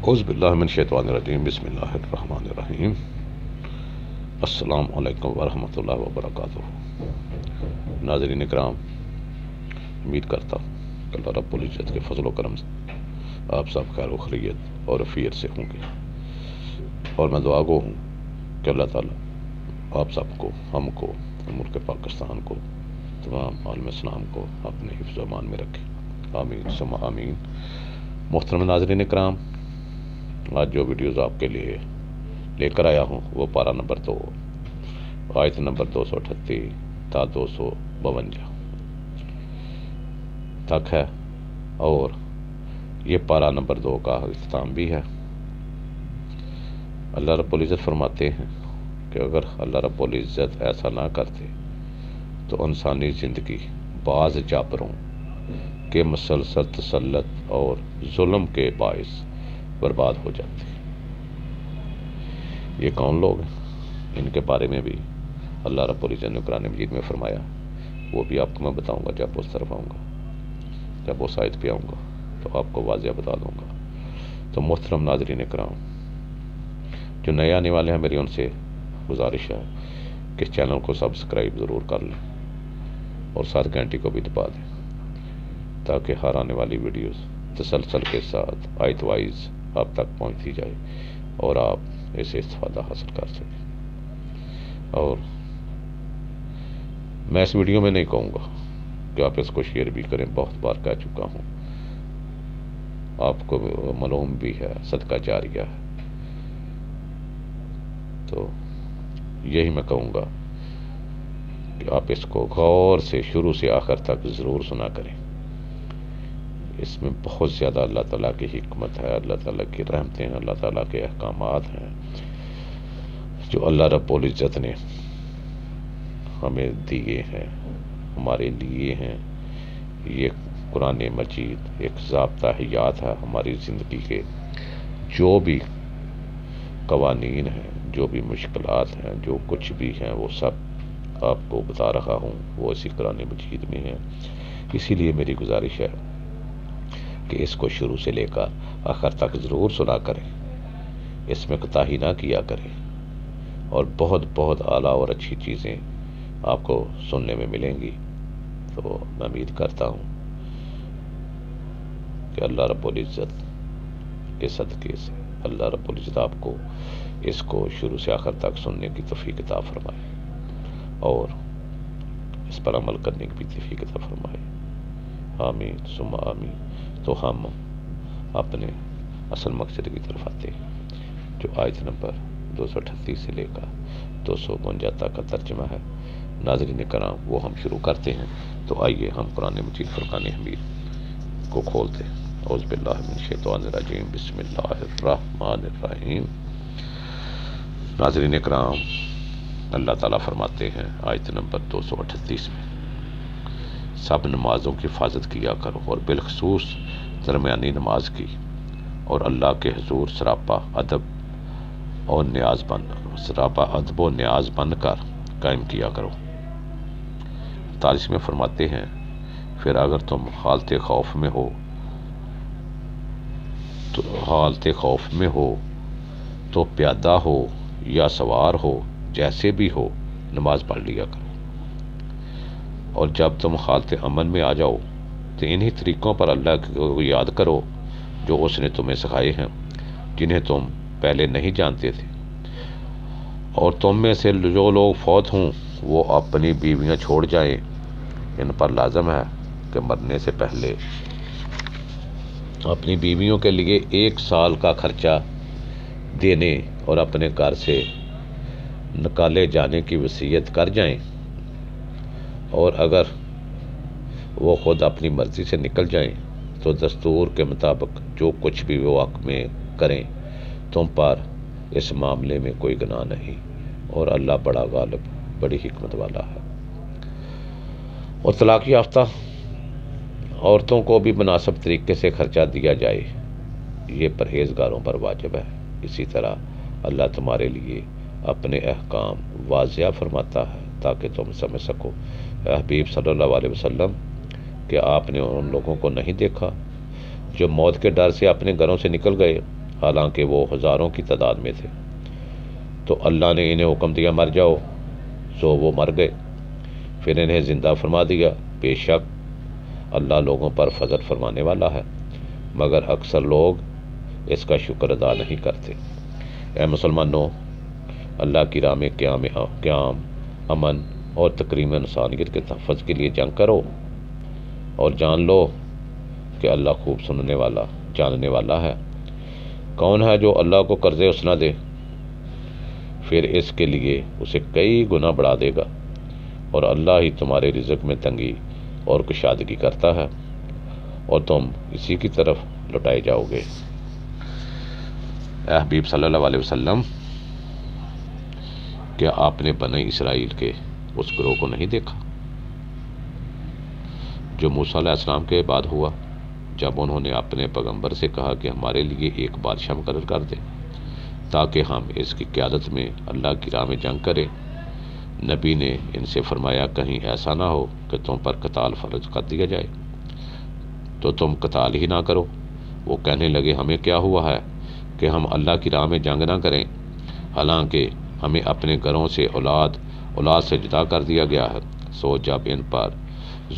اعوذ باللہ من الشیطان الرجیم بسم اللہ الرحمن الرحیم السلام علیکم ورحمۃ اللہ وبرکاتہ۔ ناظرین اکرام، امید کرتا ہوں کہ اللہ رب العزت کے فضل و کرم سے آپ سب خیر و خیریت اور عافیت سے ہوں گے، اور میں دعا گو ہوں کہ اللہ تعالیٰ آپ سب کو، ہم کو، ملک پاکستان کو، تمام عالم اسلام کو اپنے حفظ و امان میں رکھے، آمین ثم آمین۔ محترم ناظرین اکرام، آج جو ویڈیوز آپ کے لیے لے کر آیا ہوں وہ پارہ نمبر 2 آیت نمبر 238 تا 252 تک ہے، اور یہ پارہ نمبر 2 کا اختتام بھی ہے۔ اللہ رب العزت فرماتے ہیں کہ اگر اللہ رب العزت ایسا نہ کرتے تو انسانی زندگی بعض جابروں کے مسلسل تسلط اور ظلم کے باعث برباد ہو جاتے۔ یہ کون لوگ ہیں؟ ان کے بارے میں بھی اللہ رب العزت نے قرآن مجید میں فرمایا، وہ بھی آپ کو میں بتاؤں گا جب اس طرف آؤں گا، جب اس آیت پہ آؤں گا تو آپ کو واضح بتا دوں گا۔ تو محترم ناظرین اکرام، جو نئے آنے والے ہیں، میری ان سے گزارش ہے کہ اس چینل کو سبسکرائب ضرور کر لیں اور ساتھ گھنٹی کو بھی دبا دیں، تاکہ ہر آنے والی ویڈیوز تسلسل کے ساتھ آیت وائز آپ تک پہنچتی جائے اور آپ اسے استفادہ حاصل کر سکیں۔ اور میں اس ویڈیو میں نہیں کہوں گا کہ آپ اس کو شیئر بھی کریں، بہت بار کہہ چکا ہوں، آپ کو معلوم بھی ہے، صدقہ جاریہ ہے۔ تو یہی میں کہوں گا کہ آپ اس کو غور سے شروع سے آخر تک ضرور سنا کریں۔ اس میں بہت زیادہ اللہ تعالیٰ کی حکمت ہے، اللہ تعالیٰ کی رحمتیں ہیں، اللہ تعالیٰ کے احکامات ہیں جو اللہ رب العزت نے ہمیں دیے ہیں، ہمارے لیے ہیں۔ یہ قرآن مجید ایک ضابطہ حیات ہے ہماری زندگی کے۔ جو بھی قوانین ہیں، جو بھی مشکلات ہیں، جو کچھ بھی ہیں، وہ سب آپ کو بتا رہا ہوں، وہ اسی قرآن مجید میں ہیں۔ اسی لیے میری گزارش ہے کہ اس کو شروع سے لے کر آخر تک ضرور سنا کریں، اس میں کوتاہی نہ کیا کریں، اور بہت بہت اعلیٰ اور اچھی چیزیں آپ کو سننے میں ملیں گی۔ تو میں امید کرتا ہوں کہ اللہ رب العزت کے صدقے سے اللہ رب العزت آپ کو اس کو شروع سے آخر تک سننے کی توفیق عطا فرمائے، اور اس پر عمل کرنے کی بھی توفیق عطا فرمائے، آمین ثم آمین۔ تو ہم اپنے اصل مقصد کی طرف آتے ہیں، جو آیت نمبر 238 سے لے کر 252 تک کا ترجمہ ہے۔ ناظرین کرام، وہ ہم شروع کرتے ہیں۔ تو آئیے ہم قرآن مجید فرقان حمید کو کھولتے ہیں۔ اعوذ باللہ من الشیطان الرجیم بسم اللہ الرحمن الرحیم۔ ناظرین کرام، اللہ تعالیٰ فرماتے ہیں آیت نمبر 238 میں، سب نمازوں کی حفاظت کیا کرو، اور بالخصوص درمیانی نماز کی، اور اللہ کے حضور سراپا ادب و نیاز بن کر قائم کیا کرو۔ 48 میں فرماتے ہیں، پھر اگر تم حالت خوف میں ہو تو پیادہ ہو یا سوار ہو، جیسے بھی ہو نماز پڑھ لیا کرو، اور جب تم حالت امن میں آ جاؤ تو انہی طریقوں پر اللہ کو یاد کرو جو اس نے تمہیں سکھائے ہیں، جنہیں تم پہلے نہیں جانتے تھے۔ اور تم میں سے جو لوگ فوت ہوں وہ اپنی بیویاں چھوڑ جائیں، ان پر لازم ہے کہ مرنے سے پہلے اپنی بیویوں کے لیے 1 سال کا خرچہ دینے اور اپنے گھر سے نکالے جانے کی وصیت کر جائیں، اور اگر وہ خود اپنی مرضی سے نکل جائیں تو دستور کے مطابق جو کچھ بھی وہ حق میں کریں، تم پر اس معاملے میں کوئی گناہ نہیں، اور اللہ بڑا غالب، بڑی حکمت والا ہے۔ اور طلاق یافتہ عورتوں کو بھی مناسب طریقے سے خرچہ دیا جائے، یہ پرہیزگاروں پر واجب ہے۔ اسی طرح اللہ تمہارے لیے اپنے احکام واضح فرماتا ہے تاکہ تم سمجھ سکو۔ اے حبیب صلی اللہ علیہ وسلم، کہ آپ نے ان لوگوں کو نہیں دیکھا جو موت کے ڈر سے اپنے گھروں سے نکل گئے حالانکہ وہ ہزاروں کی تعداد میں تھے۔ تو اللہ نے انہیں حکم دیا مر جاؤ، سو وہ مر گئے۔ پھر انہیں زندہ فرما دیا۔ بے شک اللہ لوگوں پر فضل فرمانے والا ہے، مگر اکثر لوگ اس کا شکر ادا نہیں کرتے۔ اے مسلمانوں، اللہ کی راہ میں قیام، امن اور تکریم انسانیت کے تحفظ کے لیے جنگ کرو، اور جان لو کہ اللہ خوب سننے والا، جاننے والا ہے۔ کون ہے جو اللہ کو قرض حسنہ دے، پھر اس کے لیے اسے کئی گنا بڑھا دے گا، اور اللہ ہی تمہارے رزق میں تنگی اور کشادگی کرتا ہے، اور تم اسی کی طرف لوٹائے جاؤ گے۔ اے حبیب صلی اللہ علیہ وسلم، کیا آپ نے بنی اسرائیل کے اس گروہ کو نہیں دیکھا جو موسیٰ علیہ السلام کے بعد ہوا، جب انہوں نے اپنے پیغمبر سے کہا کہ ہمارے لیے ایک بادشاہ مقرر کر دے تاکہ ہم اس کی قیادت میں اللہ کی راہ میں جنگ کریں؟ نبی نے ان سے فرمایا، کہیں ایسا نہ ہو کہ تم پر قتال فرض کر دیا جائے تو تم قتال ہی نہ کرو۔ وہ کہنے لگے، ہمیں کیا ہوا ہے کہ ہم اللہ کی راہ میں جنگ نہ کریں، حالانکہ ہمیں اپنے گھروں سے اولاد سے جدا کر دیا گیا ہے۔ سو جب ان پر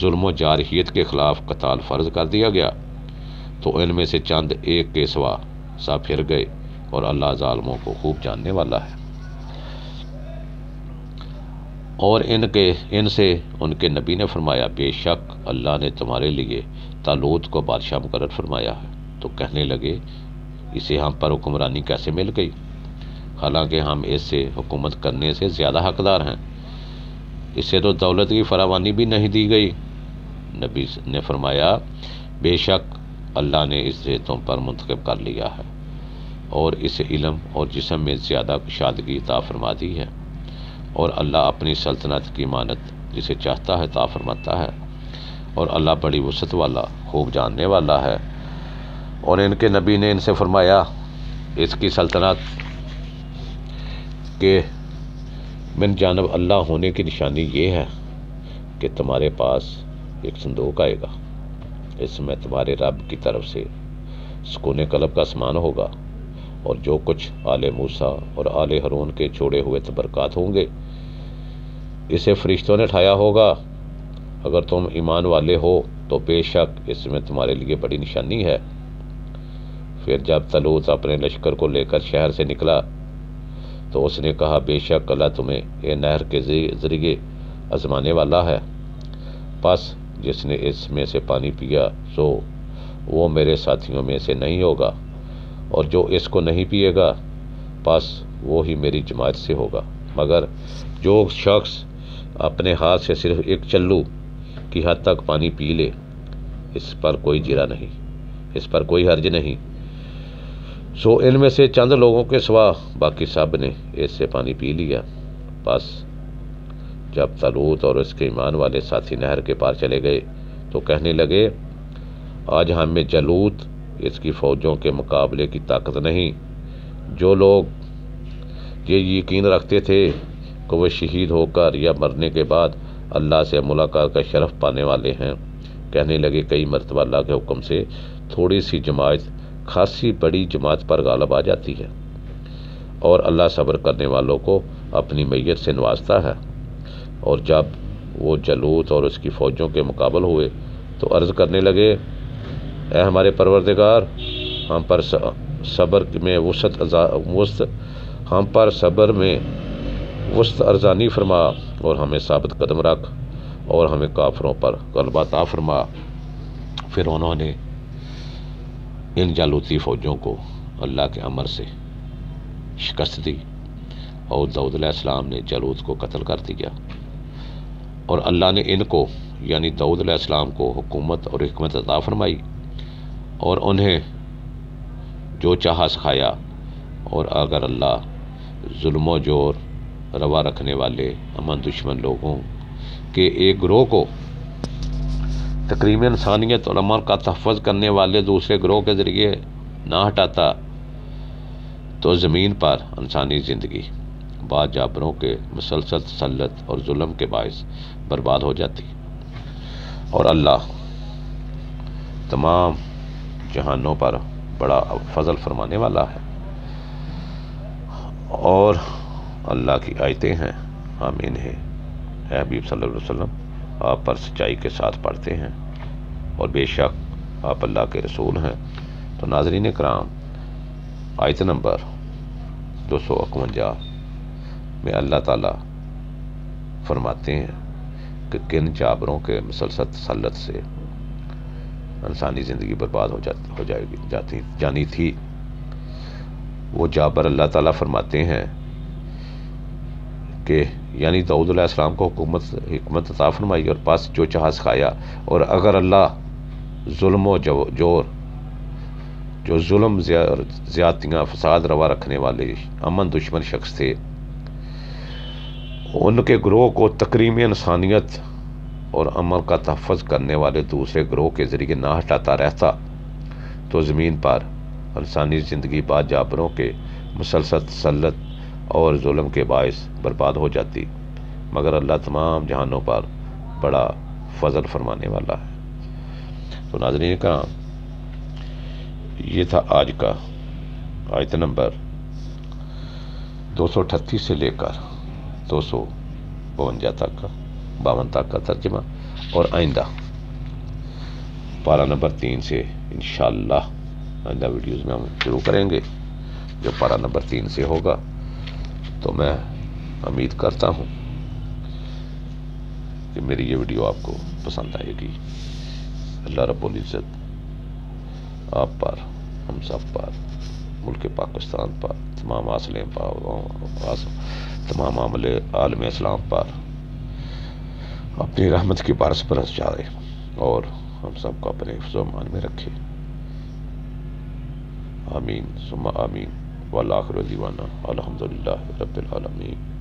ظلم و جارحیت کے خلاف قتال فرض کر دیا گیا تو ان میں سے چند ایک کے سوا سا پھر گئے، اور اللہ ظالموں کو خوب جاننے والا ہے۔ اور ان سے ان کے نبی نے فرمایا، بے شک اللہ نے تمہارے لیے طالوت کو بادشاہ مقرر فرمایا ہے۔ تو کہنے لگے، اسے ہم پر حکمرانی کیسے مل گئی، حالانکہ ہم اس سے حکومت کرنے سے زیادہ حقدار ہیں، اسے تو دولت کی فراوانی بھی نہیں دی گئی۔ نبی نے فرمایا، بے شک اللہ نے اسے تم پر منتخب کر لیا ہے، اور اسے علم اور جسم میں زیادہ کشادگی عطا فرما دی ہے، اور اللہ اپنی سلطنت کی امانت جسے چاہتا ہے عطا فرماتا ہے، اور اللہ بڑی وسعت والا، خوب جاننے والا ہے۔ اور ان کے نبی نے ان سے فرمایا، اس کی سلطنت کے من جانب اللہ ہونے کی نشانی یہ ہے کہ تمہارے پاس ایک صندوق آئے گا، اس میں تمہارے رب کی طرف سے سکون قلب کا سامان ہوگا، اور جو کچھ آل موسیٰ اور آل ہارون کے چھوڑے ہوئے تبرکات ہوں گے اسے فرشتوں نے اٹھایا ہوگا۔ اگر تم ایمان والے ہو تو بے شک اس میں تمہارے لیے بڑی نشانی ہے۔ پھر جب طالوت اپنے لشکر کو لے کر شہر سے نکلا تو اس نے کہا، بے شک اللہ تمہیں یہ نہر کے ذریعے آزمانے والا ہے، پس جس نے اس میں سے پانی پیا سو وہ میرے ساتھیوں میں سے نہیں ہوگا، اور جو اس کو نہیں پیے گا پس وہ ہی میری جماعت سے ہوگا، مگر جو شخص اپنے ہاتھ سے صرف ایک چلو کی حد تک پانی پی لے، اس پر کوئی جرا نہیں، اس پر کوئی حرج نہیں۔ سو ان میں سے چند لوگوں کے سوا باقی سب نے اس سے پانی پی لیا۔ بس جب طالوت اور اس کے ایمان والے ساتھی نہر کے پار چلے گئے تو کہنے لگے، آج ہم میں جالوت اس کی فوجوں کے مقابلے کی طاقت نہیں۔ جو لوگ یہ یقین رکھتے تھے کہ وہ شہید ہو کر یا مرنے کے بعد اللہ سے ملاقات کا شرف پانے والے ہیں، کہنے لگے، کئی مرتبہ اللہ کے حکم سے تھوڑی سی جماعت خاصی بڑی جماعت پر غالب آ جاتی ہے، اور اللہ صبر کرنے والوں کو اپنی میت سے نوازتا ہے۔ اور جب وہ جالوت اور اس کی فوجوں کے مقابل ہوئے تو عرض کرنے لگے، اے ہمارے پروردگار، ہم پر صبر میں وسط ارزانی فرما، اور ہمیں ثابت قدم رکھ، اور ہمیں کافروں پر غلبہ عطا فرما۔ پھر انہوں نے ان جالوتی فوجوں کو اللہ کے امر سے شکست دی، اور داؤد علیہ السلام نے جالوت کو قتل کر دیا، اور اللہ نے ان کو یعنی داؤد علیہ السلام کو حکومت اور حکمت عطا فرمائی، اور انہیں جو چاہا سکھایا۔ اور اگر اللہ ظلم و جور روا رکھنے والے امن دشمن لوگوں کے ایک گروہ کو تقریم انسانیت اور امن کا تحفظ کرنے والے دوسرے گروہ کے ذریعے نہ ہٹاتا تو زمین پر انسانی زندگی بعض جابروں کے مسلسل تسلط اور ظلم کے باعث برباد ہو جاتی، اور اللہ تمام جہانوں پر بڑا فضل فرمانے والا ہے، اور اللہ کی آیتیں ہیں، آمین ہے، اے حبیب صلی اللہ علیہ وسلم آپ پر سچائی کے ساتھ پڑھتے ہیں، اور بے شک آپ اللہ کے رسول ہیں۔ تو ناظرین کرام، آیت نمبر 251 میں اللہ تعالیٰ فرماتے ہیں کہ کن جابروں کے مسلسل تسلط سے انسانی زندگی برباد ہو جانی تھی۔ وہ جابر اللہ تعالیٰ فرماتے ہیں کہ یعنی داؤد علیہ السلام کو حکمت عطا فرمائی اور پاس جو چاہا سکھایا، اور اگر اللہ ظلم و جور، جو ظلم زیادتیاں فساد روا رکھنے والے امن دشمن شخص تھے، ان کے گروہ کو تکریم انسانیت اور امن کا تحفظ کرنے والے دوسرے گروہ کے ذریعے نہ ہٹاتا رہتا، تو زمین پر انسانی زندگی بعد جابروں کے مسلسل تسلط اور ظلم کے باعث برباد ہو جاتی، مگر اللہ تمام جہانوں پر بڑا فضل فرمانے والا ہے۔ تو ناظرین کرام، یہ تھا آج کا آیت نمبر 238 سے لے کر 252 تک کا ترجمہ، اور آئندہ پارہ نمبر 3 سے انشاءاللہ آئندہ ویڈیوز میں ہم شروع کریں گے۔ جو پارہ نمبر 3 سے ہوگا تو میں امید کرتا ہوں کہ میری یہ ویڈیو آپ کو پسند آئے گی۔ اللہ رب العزت آپ پر، ہم سب پر، ملک پاکستان پر، تمام تمام عالم اسلام پر اپنی رحمت کی بارش برس جائے، اور ہم سب کو اپنے حفظ و امان میں رکھے، آمین ثم آمین، والآخر دعوانا الحمدللہ رب العالمین۔